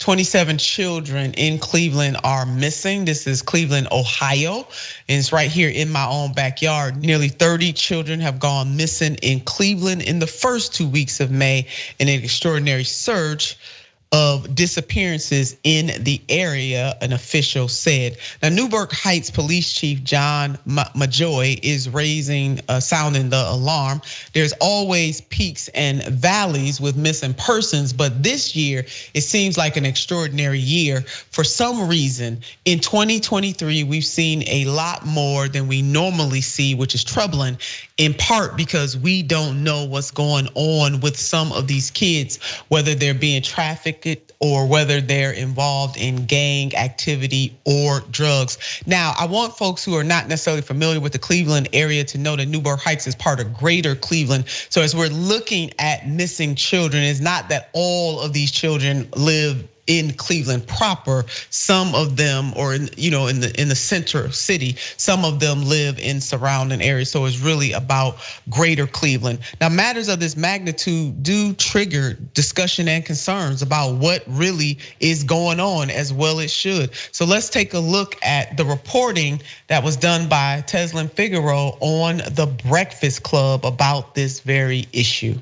27 children in Cleveland are missing. This is Cleveland, Ohio, and it's right here in my own backyard. Nearly 30 children have gone missing in Cleveland in the first 2 weeks of May in an extraordinary surge of disappearances in the area, an official said. Now, Newburgh Heights Police Chief John Majoy is sounding the alarm. There's always peaks and valleys with missing persons, but this year it seems like an extraordinary year. For some reason, in 2023, we've seen a lot more than we normally see, which is troubling, in part because we don't know what's going on with some of these kids, whether they're being trafficked or whether they're involved in gang activity or drugs. Now, I want folks who are not necessarily familiar with the Cleveland area to know that Newburgh Heights is part of greater Cleveland. So as we're looking at missing children, it's not that all of these children live in Cleveland proper. Some of them, or in the center city, some of them live in surrounding areas. So it's really about greater Cleveland. Now, matters of this magnitude do trigger discussion and concerns about what really is going on, as well it should. So let's take a look at the reporting that was done by Tezlyn Figaro on the Breakfast Club about this very issue.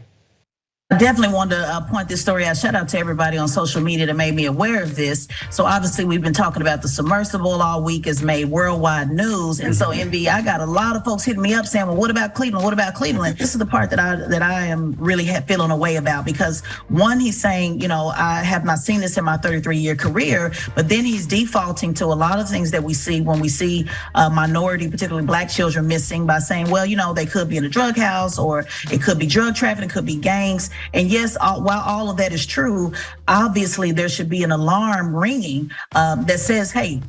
I definitely wanted to point this story out. Shout out to everybody on social media that made me aware of this. So obviously we've been talking about the submersible all week. It's made worldwide news. And so NB, I got a lot of folks hitting me up saying, well, what about Cleveland? What about Cleveland? This is the part that I am really feeling a way about, because one, he's saying, I have not seen this in my 33-year career, but then he's defaulting to a lot of things that we see when we see minority, particularly Black children missing, by saying, well, they could be in a drug house, or it could be drug trafficking, it could be gangs. And yes, while all of that is true, obviously there should be an alarm ringing that says, hey,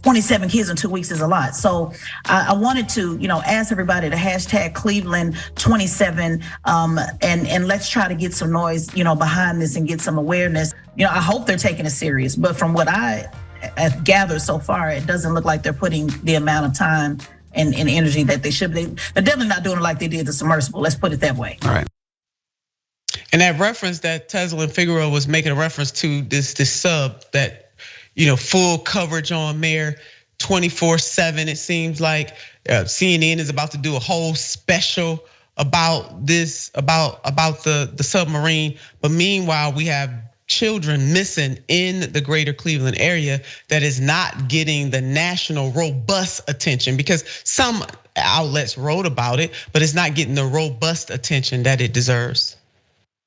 27 kids in 2 weeks is a lot. So I wanted to, ask everybody to hashtag Cleveland 27, and let's try to get some noise, behind this and get some awareness. I hope they're taking it serious, but from what I have gathered so far, it doesn't look like they're putting the amount of time and energy that they should be. They're definitely not doing it like they did the submersible. Let's put it that way. All right. And that reference that Tezlyn Figaro was making a reference to, this sub that, full coverage on Mayor 24/7. It seems like CNN is about to do a whole special about this, about the submarine. But meanwhile, we have children missing in the greater Cleveland area that is not getting the national robust attention, because some outlets wrote about it, but it's not getting the robust attention that it deserves.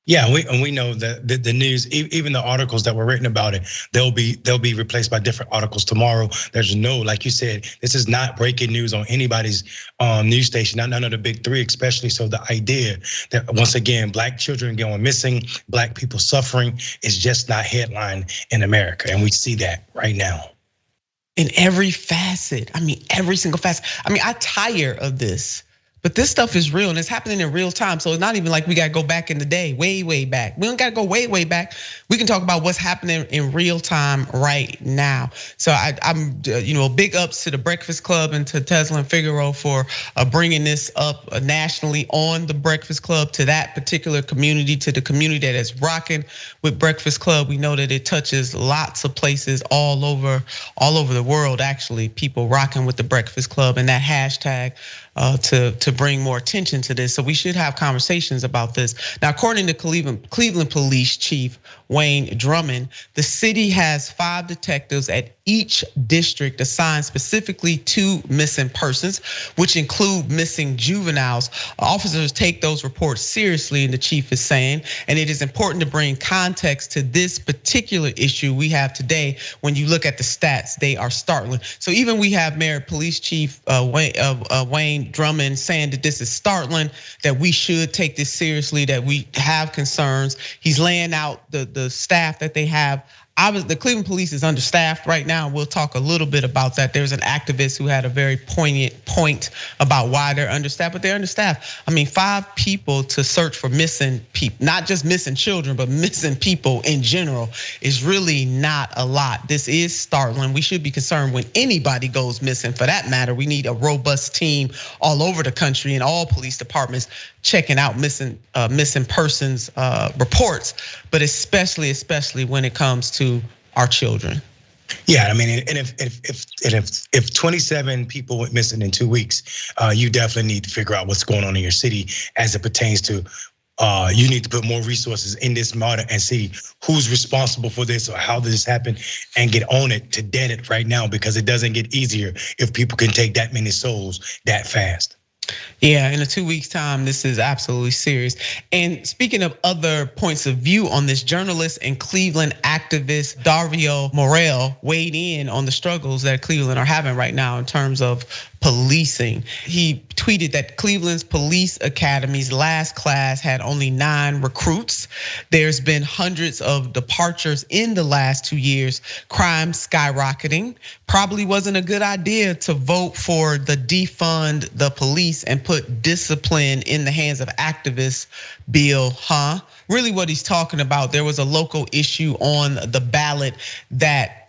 Yeah, and we know that the news, even the articles that were written about it, they'll be replaced by different articles tomorrow. There's no, like you said, this is not breaking news on anybody's news station, not none of the big three, especially. So the idea that, once again, Black children going missing, Black people suffering, is just not headline in America, and we see that right now. In every facet, every single facet. I tire of this. But this stuff is real and it's happening in real time. So it's not even like we gotta go back in the day, way back. We don't gotta go way back. We can talk about what's happening in real time right now. So I'm, big ups to the Breakfast Club and to Tezlyn Figaro for bringing this up nationally on the Breakfast Club, to that particular community, to the community that is rocking with Breakfast Club. We know that it touches lots of places all over the world. Actually, people rocking with the Breakfast Club, and that hashtag to bring more attention to this. So we should have conversations about this. Now, according to Cleveland Police Chief Wayne Drummond, the city has 5 detectives at each district assigned specifically to missing persons, which include missing juveniles. Officers take those reports seriously, and the chief is saying, and it is important to bring context to this particular issue we have today. When you look at the stats, they are startling. So even we have Mayor Police Chief Wayne Drummond saying that this is startling, that we should take this seriously, that we have concerns. He's laying out the staff that they have. The Cleveland police is understaffed right now. We'll talk a little bit about that. There's an activist who had a very poignant point about why they're understaffed, but they're understaffed. 5 people to search for missing people, not just missing children, but missing people in general, is really not a lot. This is startling. We should be concerned when anybody goes missing. For that matter, we need a robust team all over the country in all police departments checking out missing persons reports, but especially when it comes to our children. Yeah, I mean, and if 27 people went missing in 2 weeks, you definitely need to figure out what's going on in your city as it pertains to. You need to put more resources in this matter and see who's responsible for this or how this happened, and get on it to dead it right now, because it doesn't get easier if people can take that many souls that fast. Yeah, in a 2 weeks time, this is absolutely serious. And speaking of other points of view on this, journalist and Cleveland activist Dario Morel weighed in on the struggles that Cleveland are having right now in terms of policing. He tweeted that Cleveland's police academy's last class had only 9 recruits. There's been hundreds of departures in the last 2 years, crime skyrocketing. Probably wasn't a good idea to vote for the defund the police and put discipline in the hands of activists bill, huh? Really what he's talking about, there was a local issue on the ballot that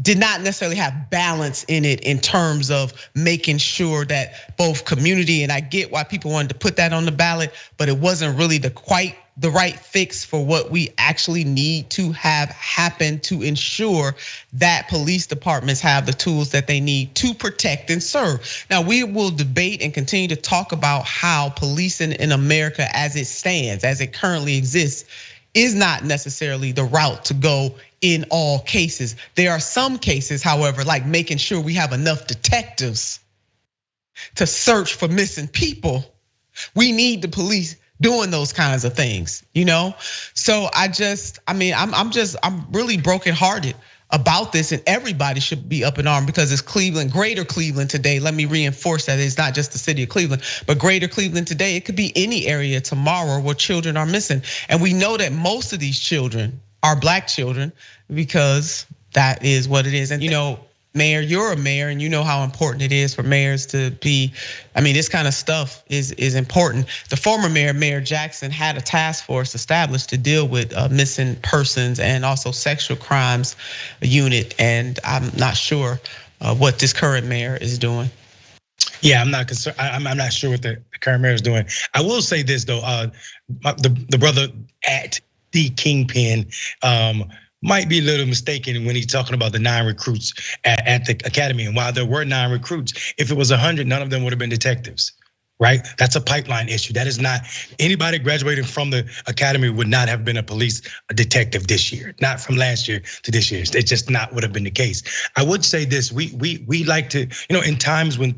did not necessarily have balance in it in terms of making sure that both community, and I get why people wanted to put that on the ballot, but it wasn't really quite the right fix for what we actually need to have happen to ensure that police departments have the tools that they need to protect and serve. Now, we will debate and continue to talk about how policing in America as it stands, as it currently exists, is not necessarily the route to go in all cases. There are some cases, however, like making sure we have enough detectives to search for missing people. We need the police doing those kinds of things, So I'm really brokenhearted about this, and everybody should be up in arms because it's Cleveland, greater Cleveland today. Let me reinforce that it's not just the city of Cleveland, but greater Cleveland today. It could be any area tomorrow where children are missing. And we know that most of these children are Black children because that is what it is. And Mayor, you're a mayor, and you know how important it is for mayors to be. This kind of stuff is important. The former mayor, Mayor Jackson, had a task force established to deal with missing persons and also sexual crimes unit. And I'm not sure what this current mayor is doing. Yeah, I'm not concerned. I'm not sure what the current mayor is doing. I will say this though, the brother at the Kingpin might be a little mistaken when he's talking about the 9 recruits at the academy. And while there were 9 recruits, if it was 100, none of them would have been detectives, right? That's a pipeline issue. That is not, anybody graduating from the academy would not have been a detective this year, not from last year to this year. It's just not would have been the case. I would say this, we like to, in times when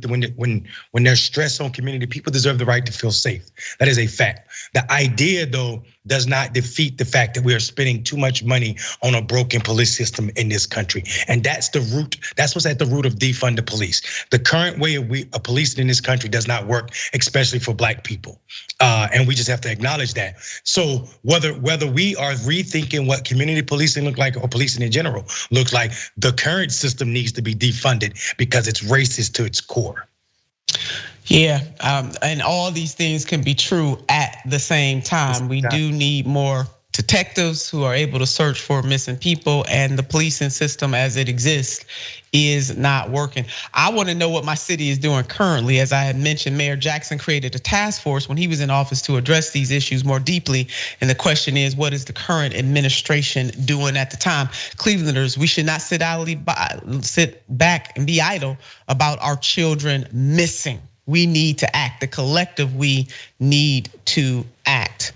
there's stress on community, people deserve the right to feel safe. That is a fact. The idea though does not defeat the fact that we are spending too much money on a broken police system in this country. And that's the root, that's what's at the root of defund the police. The current way of policing in this country does not work, especially for Black people. And we just have to acknowledge that. So whether we are rethinking what community policing look like or policing in general looks like, the current system needs to be defunded because it's racist to its core. Yeah, and all these things can be true at the same time. We do need more detectives who are able to search for missing people, and the policing system as it exists is not working. I want to know what my city is doing currently. As I had mentioned, Mayor Jackson created a task force when he was in office to address these issues more deeply. And the question is, what is the current administration doing at the time? Clevelanders, we should not sit back and be idle about our children missing. We need to act. The collective, we need to act.